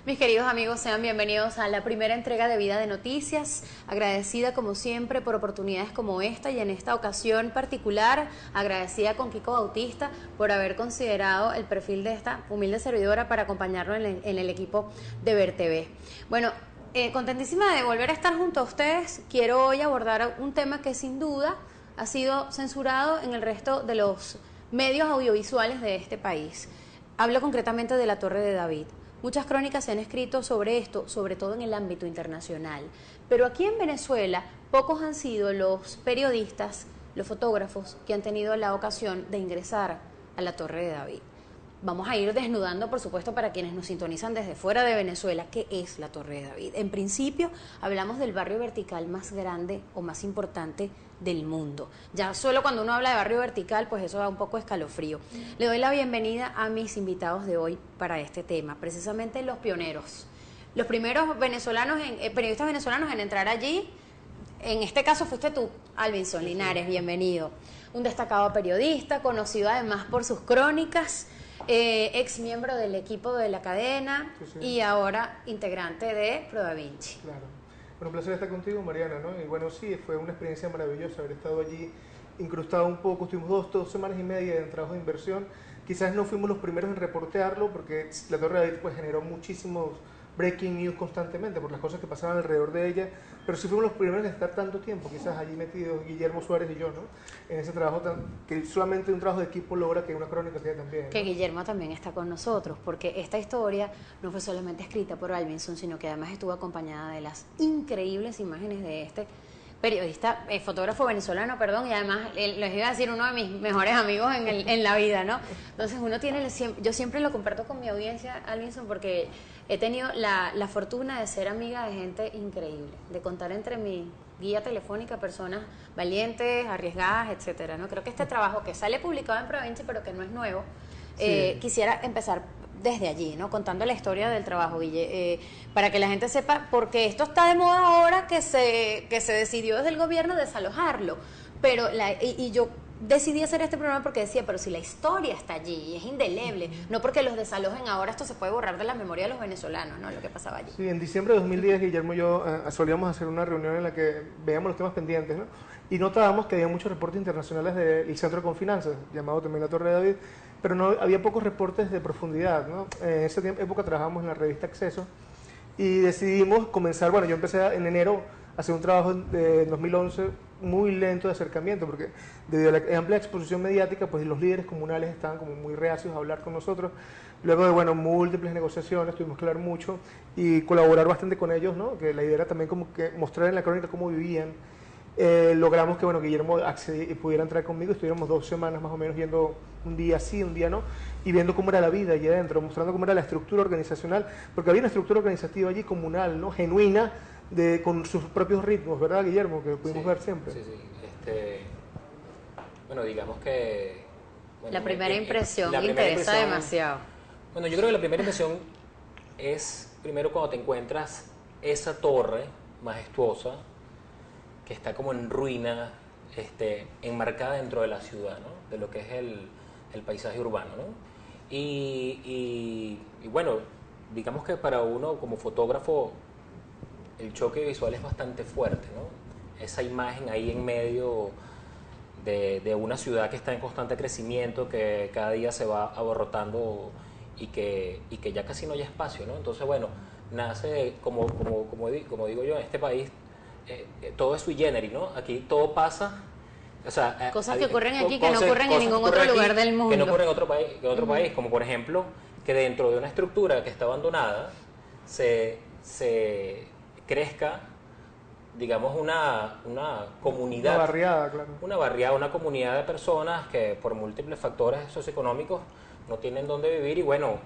Mis queridos amigos, sean bienvenidos a la primera entrega de Vida de Noticias. Agradecida como siempre por oportunidades como esta y en esta ocasión particular, agradecida con Kiko Bautista por haber considerado el perfil de esta humilde servidora para acompañarnos en el equipo de Ver TV. Bueno, contentísima de volver a estar junto a ustedes. Quiero hoy abordar un tema que sin duda ha sido censurado en el resto de los medios audiovisuales de este país. Hablo concretamente de la Torre de David. Muchas crónicas se han escrito sobre esto, sobre todo en el ámbito internacional. Pero aquí en Venezuela, pocos han sido los periodistas, los fotógrafos que han tenido la ocasión de ingresar a la Torre de David. Vamos a ir desnudando, por supuesto, para quienes nos sintonizan desde fuera de Venezuela, ¿qué es la Torre de David? En principio, hablamos del barrio vertical más grande o más importante del mundo. Ya solo cuando uno habla de barrio vertical, pues eso da un poco de escalofrío. Le doy la bienvenida a mis invitados de hoy para este tema, precisamente los pioneros. Los primeros venezolanos, periodistas venezolanos en entrar allí. En este caso fuiste tú, Alvinson Linares, bienvenido. Un destacado periodista, conocido además por sus crónicas, ex miembro del equipo de la cadena y ahora integrante de ProDaVinci. Claro. Bueno, un placer estar contigo, Mariana, ¿no? Y bueno, sí, fue una experiencia maravillosa haber estado allí incrustado un poco. Estuvimos dos semanas y media en trabajo de inversión. Quizás no fuimos los primeros en reportearlo porque la Torre de David pues, generó muchísimos breaking news constantemente por las cosas que pasaban alrededor de ella, pero sí fuimos los primeros en estar tanto tiempo, quizás allí metidos Guillermo Suárez y yo, ¿no? En ese trabajo que solamente un trabajo de equipo logra que una crónica sea también, ¿no? Que Guillermo también está con nosotros, porque esta historia no fue solamente escrita por Alvinson, sino que además estuvo acompañada de las increíbles imágenes de este periodista, fotógrafo venezolano, perdón, y además les iba a decir uno de mis mejores amigos en la vida, ¿no? Entonces uno tiene, yo siempre lo comparto con mi audiencia, Alvinson, porque he tenido la fortuna de ser amiga de gente increíble, de contar entre mi guía telefónica personas valientes, arriesgadas, etcétera, ¿no? Creo que este trabajo que sale publicado en ProDaVinci, pero que no es nuevo, quisiera empezar desde allí, ¿no? Contando la historia del trabajo, Guille, para que la gente sepa, porque esto está de moda ahora que se decidió desde el gobierno desalojarlo, pero y yo decidí hacer este programa porque decía, pero si la historia está allí, es indeleble, no porque los desalojen ahora, esto se puede borrar de la memoria de los venezolanos, ¿no? Lo que pasaba allí. Sí, en diciembre de 2010, Guillermo y yo solíamos hacer una reunión en la que veíamos los temas pendientes, ¿no? Y notábamos que había muchos reportes internacionales del Centro de Confinanzas, llamado también la Torre de David, pero no había pocos reportes de profundidad, ¿no? En esa época trabajamos en la revista Acceso y decidimos comenzar, bueno, yo empecé en enero a hacer un trabajo de 2011 muy lento de acercamiento, porque debido a la amplia exposición mediática, pues los líderes comunales estaban como muy reacios a hablar con nosotros. Luego de, bueno, múltiples negociaciones, tuvimos que hablar mucho y colaborar bastante con ellos, ¿no? Que la idea era también como que mostrar en la crónica cómo vivían. Logramos que, bueno, Guillermo pudiera entrar conmigo, estuviéramos 2 semanas más o menos yendo un día sí, un día no, y viendo cómo era la vida allí adentro, mostrando cómo era la estructura organizacional, porque había una estructura organizativa allí comunal, ¿no? Genuina, con sus propios ritmos, ¿verdad, Guillermo? Que pudimos ver siempre. Sí. Bueno, digamos que... Bueno, la primera impresión me interesa demasiado. Bueno, yo creo que la primera impresión es, primero, cuando te encuentras esa torre majestuosa, que está como en ruina, enmarcada dentro de la ciudad, ¿no? De lo que es el paisaje urbano, ¿no? Y bueno, digamos que para uno como fotógrafo el choque visual es bastante fuerte, ¿no? Esa imagen ahí en medio de una ciudad que está en constante crecimiento, que cada día se va abarrotando y que ya casi no hay espacio, ¿no? Entonces, bueno, nace, como digo yo, en este país todo es sui generis, ¿no? Aquí todo pasa, o sea, cosas que ocurren aquí que no ocurren en ningún otro lugar del mundo. Que no ocurren en otro país, como por ejemplo, que dentro de una estructura que está abandonada se crezca, digamos, una comunidad. Una barriada, claro. Una barriada, una comunidad de personas que por múltiples factores socioeconómicos no tienen dónde vivir y, bueno,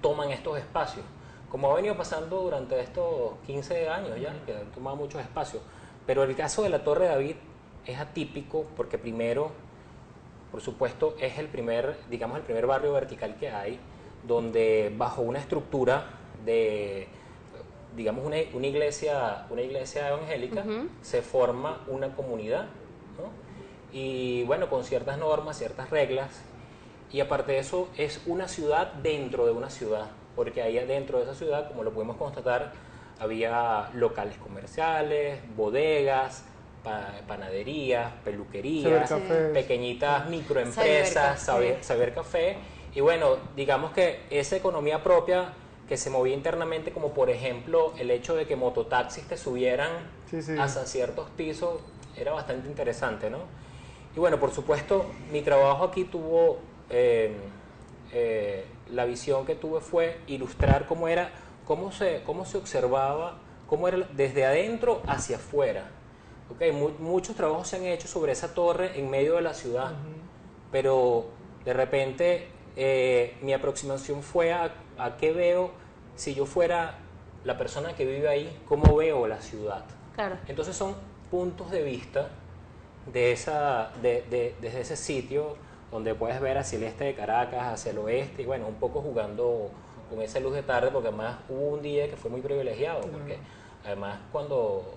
toman estos espacios. Como ha venido pasando durante estos 15 años ya, que han tomado muchos espacios. Pero el caso de la Torre de David es atípico porque primero, por supuesto, es el primer barrio vertical que hay, donde bajo una estructura de, digamos, una iglesia evangélica, se forma una comunidad, ¿no? Y bueno, con ciertas normas, ciertas reglas, y aparte de eso, es una ciudad dentro de una ciudad. porque ahí adentro de esa ciudad, como lo pudimos constatar, había locales comerciales, bodegas, panaderías, peluquerías, Cybercafés. pequeñitas microempresas, saber café. Y bueno, digamos que esa economía propia que se movía internamente, como por ejemplo el hecho de que mototaxis te subieran hasta ciertos pisos, era bastante interesante, ¿no? Y bueno, por supuesto, mi trabajo aquí tuvo, la visión que tuve fue ilustrar cómo se observaba, cómo era desde adentro hacia afuera. Okay, muchos trabajos se han hecho sobre esa torre en medio de la ciudad, pero de repente mi aproximación fue a qué veo si yo fuera la persona que vive ahí, cómo veo la ciudad. Claro. Entonces son puntos de vista desde ese sitio donde puedes ver hacia el este de Caracas, hacia el oeste, y bueno, un poco jugando con esa luz de tarde, porque además hubo un día que fue muy privilegiado, porque además cuando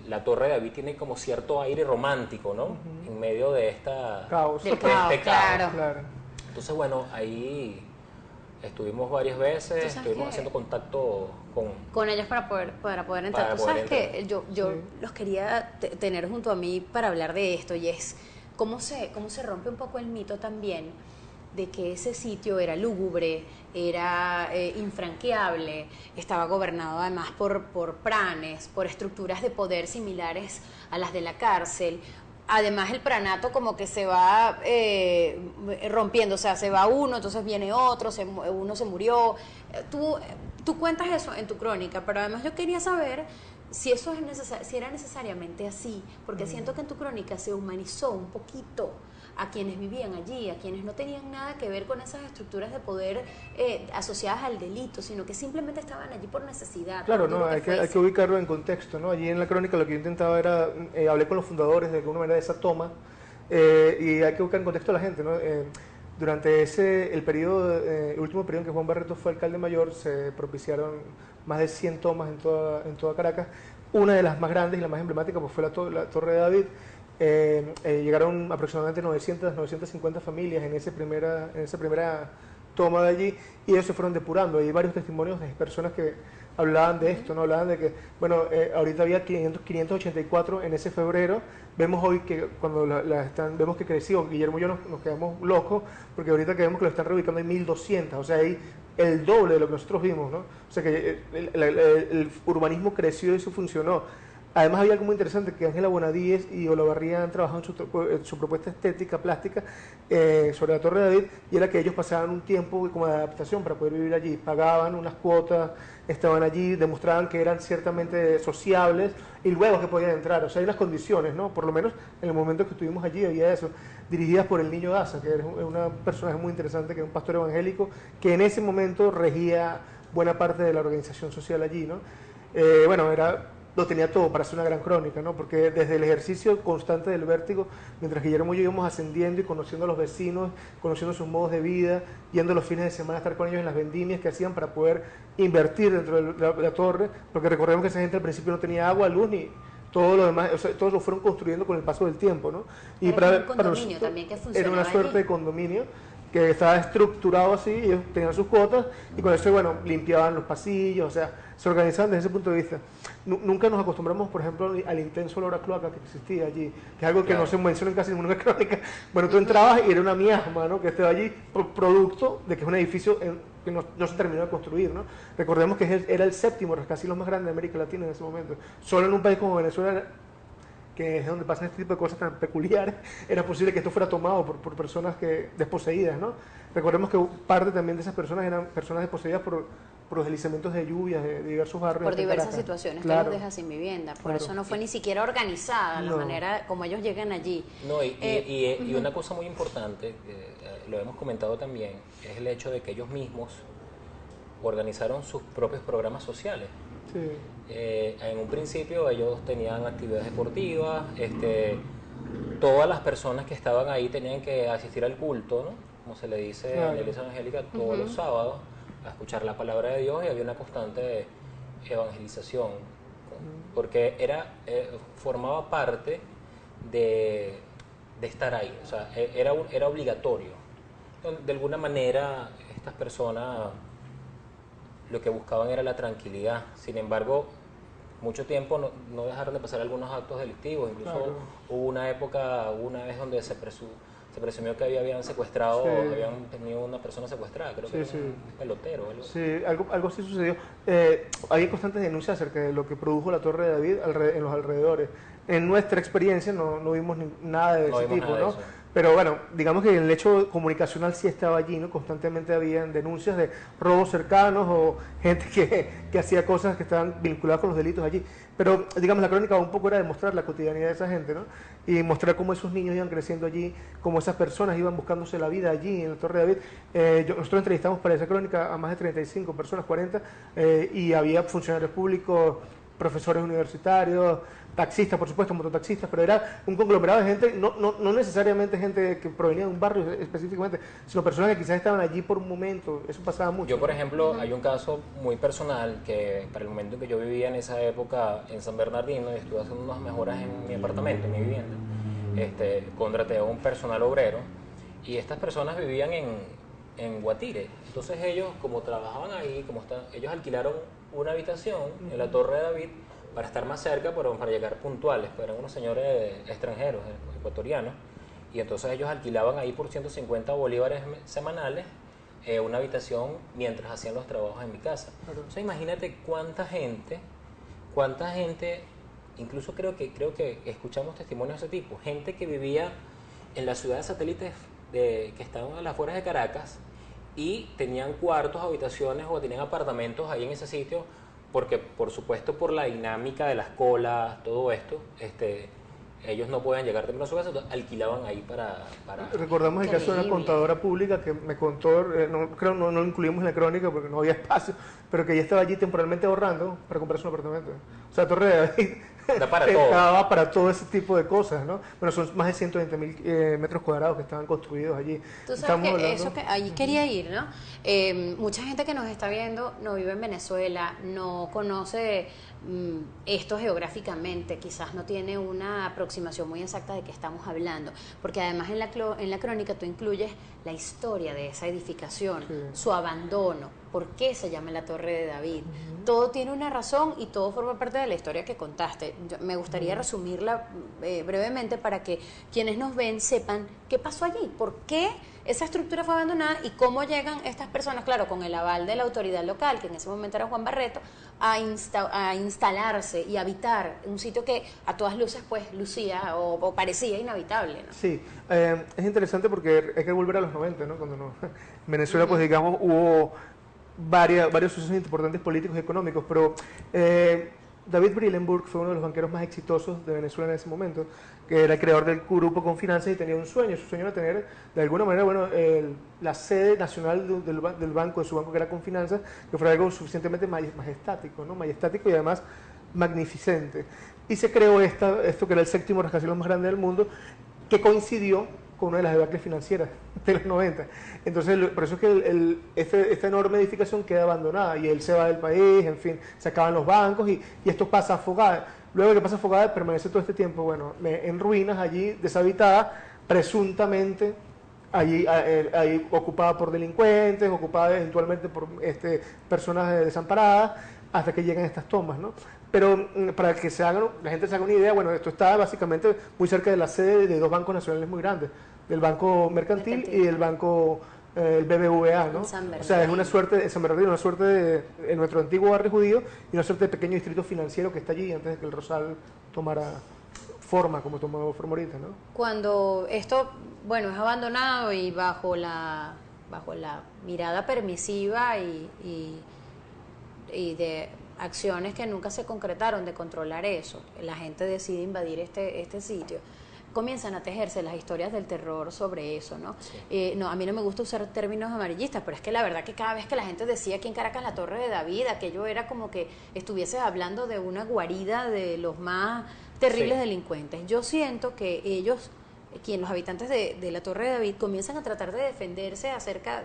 la Torre de David tiene como cierto aire romántico, ¿no? En medio de Caos. Del caos, claro. Entonces, bueno, ahí estuvimos varias veces, estuvimos haciendo contacto con ellos para poder entrar. Tú sabes que yo los quería tener junto a mí para hablar de esto, y es cómo se rompe un poco el mito también de que ese sitio era lúgubre, era infranqueable, estaba gobernado además por pranes, por estructuras de poder similares a las de la cárcel. Además el pranato como que se va rompiendo, o sea, se va uno, entonces viene otro, uno se murió. Tú cuentas eso en tu crónica, pero además yo quería saber si eso si era necesariamente así, porque siento que en tu crónica se humanizó un poquito a quienes vivían allí, a quienes no tenían nada que ver con esas estructuras de poder asociadas al delito, sino que simplemente estaban allí por necesidad. Claro, no, hay que ubicarlo en contexto, ¿no? Allí en la crónica lo que yo intentaba era, hablé con los fundadores de alguna manera de esa toma, y hay que buscar en contexto a la gente, ¿no? Durante el último periodo en que Juan Barreto fue alcalde mayor, se propiciaron más de 100 tomas en toda Caracas. Una de las más grandes y la más emblemática pues fue la Torre de David. Llegaron aproximadamente 950 familias en esa primera toma de allí, y ellos se fueron depurando. Hay varios testimonios de personas que hablaban de esto, ¿no? Hablaban de que, bueno, ahorita había 584 en ese febrero. Vemos hoy que cuando vemos que creció, Guillermo y yo nos quedamos locos, porque ahorita que vemos que lo están reubicando en 1200, o sea, hay el doble de lo que nosotros vimos, ¿no? O sea que el urbanismo creció y eso funcionó. Además había algo muy interesante, que Ángela Bonadíes y Olavarría han trabajado en su propuesta estética, plástica, sobre la Torre de David, y era que ellos pasaban un tiempo como de adaptación para poder vivir allí, pagaban unas cuotas, estaban allí, demostraban que eran ciertamente sociables, y luego que podían entrar. O sea, hay unas condiciones, ¿no? Por lo menos en el momento que estuvimos allí había eso, dirigidas por el Niño Daza, que es un personaje muy interesante, que es un pastor evangélico, que en ese momento regía buena parte de la organización social allí, ¿no? Bueno, lo tenía todo para hacer una gran crónica, ¿no? Porque desde el ejercicio constante del vértigo, mientras Guillermo y yo íbamos ascendiendo y conociendo a los vecinos, conociendo sus modos de vida, yendo los fines de semana a estar con ellos en las vendimias que hacían para poder invertir dentro de la torre, porque recordemos que esa gente al principio no tenía agua, luz ni todo lo demás, o sea, todos lo fueron construyendo con el paso del tiempo, ¿no? Y para un condominio también que funcionaba. Era una suerte de condominio que estaba estructurado así, ellos tenían sus cuotas y con eso, bueno, limpiaban los pasillos, o sea, se organizaban desde ese punto de vista. Nunca nos acostumbramos, por ejemplo, al intenso olor a cloaca que existía allí, que es algo que no se menciona en casi ninguna crónica. Bueno, tú entrabas y era una miasma, ¿no? Que estaba allí producto de que es un edificio que no se terminó de construir, ¿no? Recordemos que era el séptimo rascacielos más grande de América Latina en ese momento. Solo en un país como Venezuela, que es donde pasan este tipo de cosas tan peculiares, era posible que esto fuera tomado por personas desposeídas, ¿no? Recordemos que parte también de esas personas eran personas desposeídas por los deslizamientos de lluvias de diversos barrios. Por diversas situaciones que los deja sin vivienda. Por eso no fue ni siquiera organizada la manera como ellos llegan allí. No, y una cosa muy importante, lo hemos comentado también, es el hecho de que ellos mismos organizaron sus propios programas sociales. Sí. En un principio ellos tenían actividades deportivas, todas las personas que estaban ahí tenían que asistir al culto, ¿no? Como se le dice en la iglesia evangélica, todos los sábados, a escuchar la palabra de Dios, y había una constante evangelización, porque formaba parte de estar ahí, o sea, era obligatorio. De alguna manera estas personas lo que buscaban era la tranquilidad. Sin embargo, mucho tiempo no dejaron de pasar algunos actos delictivos. Incluso Claro. hubo una época, una vez donde se presumió que habían secuestrado, Sí. habían tenido una persona secuestrada, creo que Sí, era sí. un pelotero o algo así. Sí, algo así sucedió. Había constantes denuncias acerca de lo que produjo la Torre de David en los alrededores. En nuestra experiencia no vimos nada de No ese vimos tipo, nada de ¿no? eso. Pero bueno, digamos que el hecho comunicacional sí estaba allí, ¿no? Constantemente habían denuncias de robos cercanos o gente que hacía cosas que estaban vinculadas con los delitos allí. Pero digamos, la crónica un poco era demostrar la cotidianidad de esa gente, ¿no? Y mostrar cómo esos niños iban creciendo allí, cómo esas personas iban buscándose la vida allí en la Torre de David. Nosotros entrevistamos para esa crónica a más de 35 personas, 40, y había funcionarios públicos, profesores universitarios, taxistas, por supuesto, mototaxistas, pero era un conglomerado de gente, no necesariamente gente que provenía de un barrio específicamente, sino personas que quizás estaban allí por un momento. Eso pasaba mucho. Yo, por ejemplo, hay un caso muy personal que para el momento en que yo vivía en esa época en San Bernardino y estuve haciendo unas mejoras en mi apartamento, en mi vivienda, contraté a un personal obrero y estas personas vivían en Guatire. Entonces ellos, como trabajaban ahí, ellos alquilaron una habitación en la Torre de David para estar más cerca, pero para llegar puntuales, pues eran unos señores extranjeros, ecuatorianos, y entonces ellos alquilaban ahí por 150 bolívares semanales una habitación mientras hacían los trabajos en mi casa. Claro. Entonces imagínate cuánta gente, incluso creo que escuchamos testimonios de ese tipo, gente que vivía en las ciudades satélites que estaban a las afueras de Caracas y tenían cuartos, habitaciones o tenían apartamentos ahí en ese sitio, porque por supuesto por la dinámica de las colas, todo esto, ellos no podían llegar temprano a su casa, entonces alquilaban ahí para... Recordamos el caso de una Increíble. contadora pública que me contó, no lo incluimos en la crónica porque no había espacio, pero que ella estaba allí temporalmente ahorrando para comprarse un apartamento. O sea, Torre de David Da para todo. daba para todo ese tipo de cosas, ¿no? Bueno, son más de 120.000 metros cuadrados que estaban construidos allí. Tú sabes Estamos que hablando- eso que ahí quería ir, ¿no? Mucha gente que nos está viendo no vive en Venezuela, no conoce esto geográficamente, quizás no tiene una aproximación muy exacta de qué estamos hablando, porque además en la crónica tú incluyes la historia de esa edificación, Sí. su abandono, por qué se llama la Torre de David. Todo tiene una razón y todo forma parte de la historia que contaste. Me gustaría resumirla brevemente para que quienes nos ven sepan qué pasó allí, por qué esa estructura fue abandonada y cómo llegan estas personas, claro, con el aval de la autoridad local, que en ese momento era Juan Barreto, a instalarse y habitar un sitio que a todas luces pues lucía o parecía inhabitable, ¿no? Sí, es interesante porque hay que volver a los 90, ¿no? Cuando en Venezuela, pues digamos, hubo varios sucesos importantes políticos y económicos, pero David Brillenburg fue uno de los banqueros más exitosos de Venezuela en ese momento, que era el creador del grupo Confinanzas y tenía un sueño. Su sueño era tener, de alguna manera, bueno, la sede nacional del banco, de su banco, que era Confinanzas, que fuera algo suficientemente majestático, ¿no? Majestático y además magnificente. Y se creó esto que era el séptimo rascacielos más grande del mundo, que coincidió con una de las debacles financieras de los 90. Entonces, por eso es que esta enorme edificación queda abandonada y él se va del país, en fin, se acaban los bancos y esto pasa a Fogada. Luego de que pasa a Fogada, permanece todo este tiempo, bueno, en ruinas allí, deshabitada, presuntamente ahí ocupada por delincuentes, ocupada eventualmente por personas desamparadas, hasta que llegan estas tomas, ¿no? Pero para que la gente se haga una idea, bueno, esto está básicamente muy cerca de la sede de dos bancos nacionales muy grandes, del Banco Mercantil y del Banco el BBVA, ¿no? En San O sea, es una Bernardino. suerte de San Bernardino, una suerte en nuestro antiguo barrio judío y una suerte de pequeño distrito financiero que está allí antes de que el Rosal tomara forma, como tomó forma ahorita, ¿no? Cuando esto, bueno, es abandonado y bajo la mirada permisiva y de acciones que nunca se concretaron de controlar eso, la gente decide invadir este sitio, comienzan a tejerse las historias del terror sobre eso, ¿no? Sí. No, a mí no me gusta usar términos amarillistas, pero es que la verdad que cada vez que la gente decía aquí en Caracas la Torre de David, aquello era como que estuvieses hablando de una guarida de los más terribles Sí. delincuentes. Yo siento que ellos, los habitantes de la Torre de David, comienzan a tratar de defenderse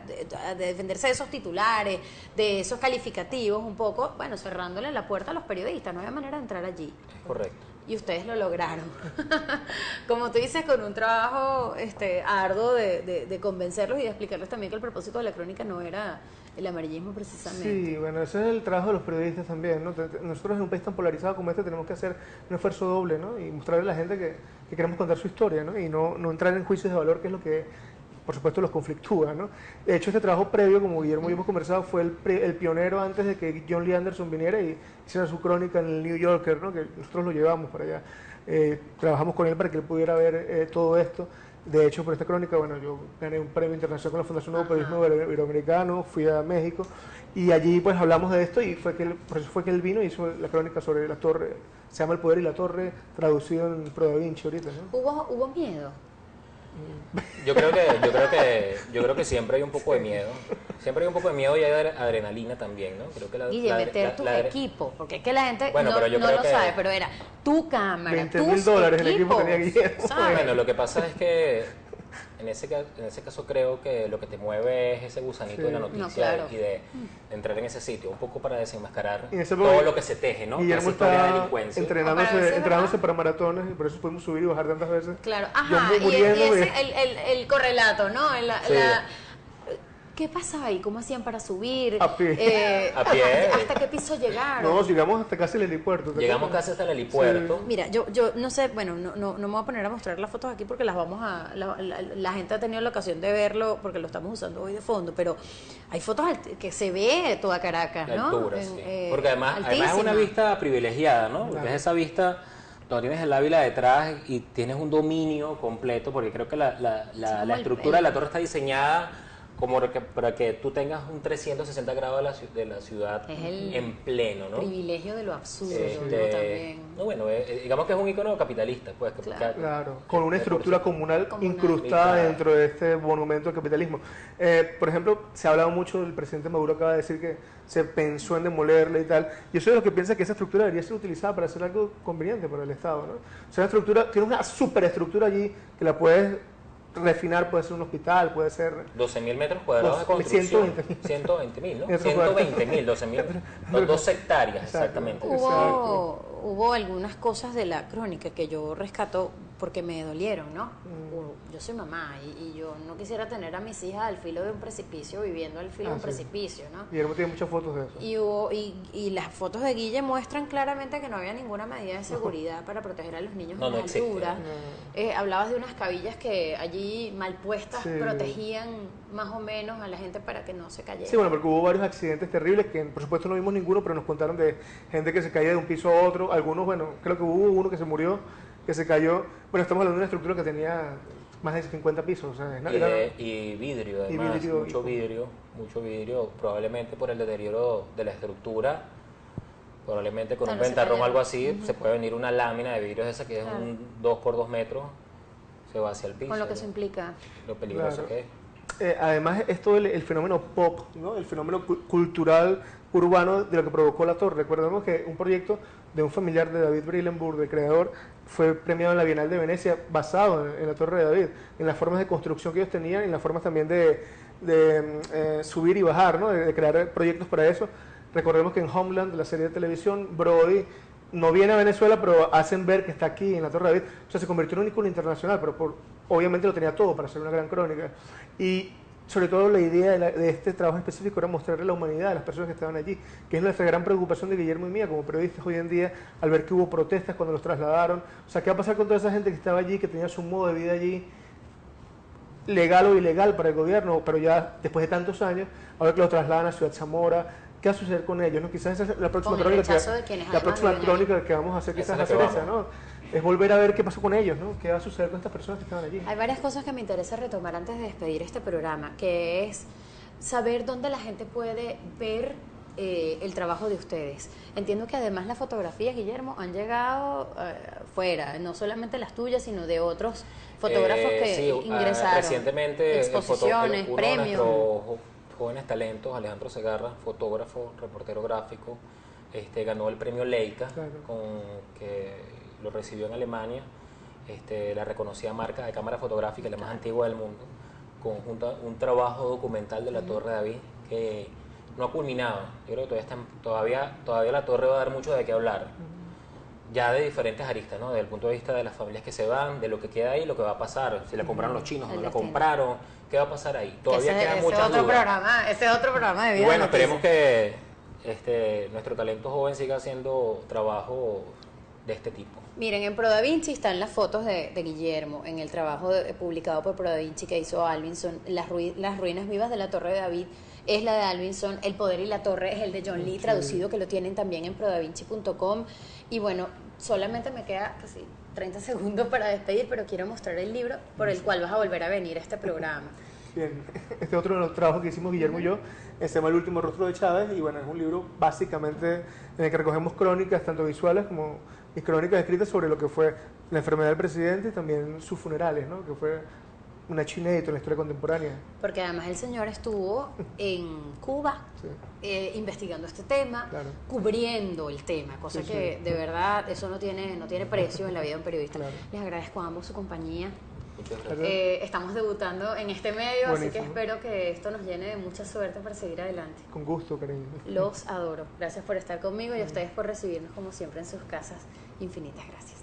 de defenderse de esos titulares, de esos calificativos, un poco, bueno, cerrándole la puerta a los periodistas, no había manera de entrar allí. Es correcto. Y ustedes lo lograron. Como tú dices, con un trabajo arduo de convencerlos y de explicarles también que el propósito de la crónica no era el amarillismo precisamente. Sí, bueno, ese es el trabajo de los periodistas también, ¿no? Nosotros en un país tan polarizado como este tenemos que hacer un esfuerzo doble, ¿no? Y mostrarle a la gente que queremos contar su historia, ¿no? Y no entrar en juicios de valor, que es lo que, por supuesto, los conflictúa, ¿no? De hecho, este trabajo previo, como Guillermo y yo hemos conversado, fue el pionero antes de que John Lee Anderson viniera y hiciera su crónica en el New Yorker, ¿no? Que nosotros lo llevamos para allá. Trabajamos con él para que él pudiera ver todo esto. De hecho, por esta crónica, bueno, yo gané un premio internacional con la Fundación Nuevo Periodismo Iberoamericano, fui a México y allí pues hablamos de esto y por eso fue que él vino y hizo la crónica sobre la torre, se llama El Poder y la Torre, traducido en Pro Da Vinci ahorita, ¿no? ¿Hubo miedo? Yo creo que siempre hay un poco de miedo. Siempre hay un poco de miedo y hay adrenalina también, ¿no? Creo que Guille, meter tu equipo, porque es que la gente Bueno, pero yo no creo lo que sabe, pero era tu cámara, $20,000 el equipo tenía Guillermo. ¿sabes? Bueno, lo que pasa es que en ese caso creo que lo que te mueve es ese gusanito de la noticia No, claro. y de entrar en ese sitio, un poco para desenmascarar Y en ese todo momento, lo que se teje, ¿no? Guillermo Esa historia de está delincuencia. entrenándose para maratones y por eso pudimos subir y bajar tantas veces. Claro, Yo ajá, y muriéndome. ese el correlato, ¿no? Sí. ¿Qué pasaba ahí? ¿Cómo hacían para subir? A pie. A pie. ¿Hasta qué piso llegaron? No, llegamos hasta casi el helipuerto. ¿te Llegamos acuerdas? casi hasta el helipuerto. Mira, yo no sé, bueno, no me voy a poner a mostrar las fotos aquí porque las vamos a... La gente ha tenido la ocasión de verlo porque lo estamos usando hoy de fondo, pero hay fotos que se ve toda Caracas, La ¿no? altura, sí. Porque además es altísima. una vista privilegiada, ¿no? Porque Claro. es esa vista donde tienes el Ávila detrás y tienes un dominio completo, porque creo que la como estructura de la torre está diseñada como para que tú tengas un 360 grados de la ciudad Es el en pleno, ¿no? privilegio de lo absurdo, ¿no? Este, También. no, bueno, digamos que es un icono capitalista, pues. Claro, con una estructura comunal Comunal. incrustada Claro. dentro de este monumento al capitalismo. Por ejemplo, se ha hablado mucho, el presidente Maduro acaba de decir que se pensó en demolerla y tal. Yo soy de los que piensa que esa estructura debería ser utilizada para hacer algo conveniente para el Estado, ¿no? O sea, tiene una superestructura allí que la puedes refinar, puede ser un hospital, puede ser... 12.000 metros cuadrados de construcción. 120.000, ¿no? Metros 120.000, 12.000. 2 hectáreas, exactamente. Hubo algunas cosas de la crónica que yo rescato porque me dolieron, ¿no? Yo soy mamá y yo no quisiera tener a mis hijas al filo de un precipicio, viviendo al filo de un sí. precipicio, ¿no? Guillermo tiene muchas fotos de eso. Y las fotos de Guille muestran claramente que no había ninguna medida de seguridad para proteger a los niños No, en no las existe. alturas. Hablabas de unas cabillas que allí mal puestas Sí. protegían más o menos a la gente para que no se cayera. Sí, bueno, porque hubo varios accidentes terribles que por supuesto no vimos ninguno, pero nos contaron de gente que se caía de un piso a otro. Algunos, bueno, creo que hubo uno que se murió, que se cayó. Bueno, estamos hablando de una estructura que tenía más de 50 pisos. O sea, Y vidrio, además, mucho vidrio, probablemente por el deterioro de la estructura, probablemente con un Claro, se ventarrón o cayó. algo así, se puede venir una lámina de vidrio esa que es Claro. un 2 por 2 metros, se va hacia el piso. Con lo que ¿no? eso implica. Lo peligroso Claro. que es. Además, esto el fenómeno pop, ¿no? El fenómeno cultural urbano de lo que provocó la torre. Recordemos que un proyecto de un familiar de David Brillenburg, el creador, fue premiado en la Bienal de Venecia basado en la Torre de David, en las formas de construcción que ellos tenían y en las formas también de subir y bajar, ¿no? De crear proyectos para eso. Recordemos que en Homeland, la serie de televisión, Brody no viene a Venezuela, pero hacen ver que está aquí en la Torre de David. O sea, se convirtió en un ícono internacional, pero obviamente lo tenía todo para hacer una gran crónica. Y sobre todo la idea de este trabajo específico era mostrarle la humanidad a las personas que estaban allí, que es nuestra gran preocupación de Guillermo y mía como periodistas hoy en día, al ver que hubo protestas cuando los trasladaron. O sea, ¿qué va a pasar con toda esa gente que estaba allí, que tenía su modo de vida allí, legal o ilegal para el gobierno, pero ya después de tantos años, ahora que lo trasladan a Ciudad Zamora? ¿Qué va a suceder con ellos? ¿No? Quizás esa es la próxima Con el crónica, rechazo de quienes la además próxima viven allí. crónica que vamos a hacer, quizás Esa va a es la ser que esa, vamos. ¿no? Es volver a ver qué pasó con ellos, ¿no? ¿Qué va a suceder con estas personas que estaban allí? Hay varias cosas que me interesa retomar antes de despedir este programa, que es saber dónde la gente puede ver el trabajo de ustedes. Entiendo que además las fotografías, Guillermo, han llegado fuera, no solamente las tuyas, sino de otros fotógrafos que Sí, ingresaron. recientemente exposiciones, uno premios. de nuestros jóvenes talentos, Alejandro Segarra, fotógrafo, reportero gráfico, ganó el premio Leica, Claro. que lo recibió en Alemania, la reconocida marca de cámara fotográfica, la más antigua del mundo, conjunta un trabajo documental de la Torre de David que no ha culminado. Yo creo que todavía la torre va a dar mucho de qué hablar. ya de diferentes aristas, ¿no? Desde el punto de vista de las familias que se van, de lo que queda ahí, lo que va a pasar, si la compraron los chinos, no la compraron, ¿qué va a pasar ahí? Todavía quedan muchas dudas. Ese es otro programa de vida. Bueno, esperemos que nuestro talento joven siga haciendo trabajo de este tipo. Miren, en Pro Da Vinci están las fotos de Guillermo, en el trabajo publicado por Pro Da Vinci que hizo Alvinson, las ruinas vivas de la Torre de David es la de Alvinson, El poder y la torre es el de John Lee, traducido, que lo tienen también en prodavinci.com. Y bueno, solamente me queda casi 30 segundos para despedir, pero quiero mostrar el libro por el cual vas a volver a venir a este programa. Bien, este otro de los trabajos que hicimos Guillermo y yo se llama El último rostro de Chávez, y bueno, es un libro básicamente en el que recogemos crónicas, tanto visuales como mis crónicas escritas sobre lo que fue la enfermedad del presidente y también sus funerales, ¿no? Que fue un hecho inédito en la historia contemporánea. Porque además el señor estuvo en Cuba investigando este tema, claro, cubriendo el tema, cosa que de verdad eso no tiene precio en la vida de un periodista. Claro. Les agradezco a ambos su compañía. Muchas Estamos debutando en este medio, Buenísimo. así que espero que esto nos llene de mucha suerte para seguir adelante. Con gusto, cariño. Los adoro. Gracias por estar conmigo y a ustedes por recibirnos como siempre en sus casas. Infinitas gracias.